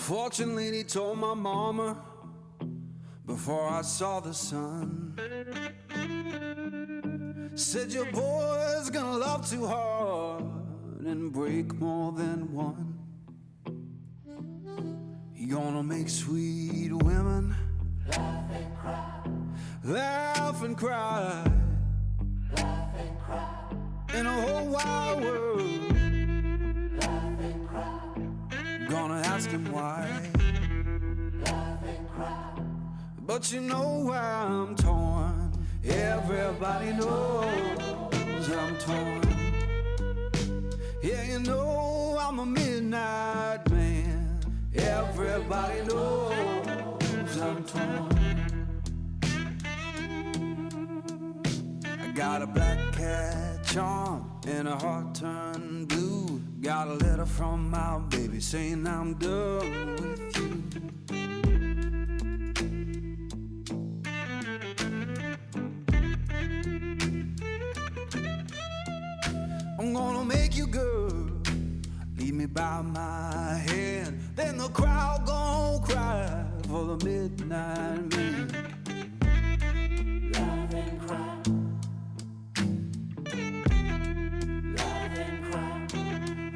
Fortune lady told my mama before I saw the sun. Said your boy's gonna love too hard and break more than one. You're gonna make sweet women laugh and cry, laugh and cry, laugh and cry. In a whole wide world, laugh and cry. Gonna ask him why, laugh and cry. But you know why I'm torn. Everybody knows I'm torn. Yeah, you know I'm a midnight man. Everybody knows I'm torn. I got a black cat charm and a heart turned blue. Got a letter from my baby saying I'm done with you. I'm gonna make you good, lead me by my hand. Then the crowd gon' cry for the midnight man. Laugh and cry, laugh and cry.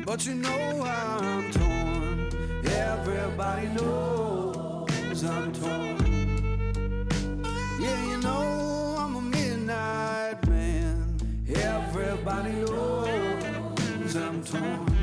But you know I'm torn. Everybody knows I'm torn. Yeah, you know I'm a midnight man. Everybody knows I'm torn.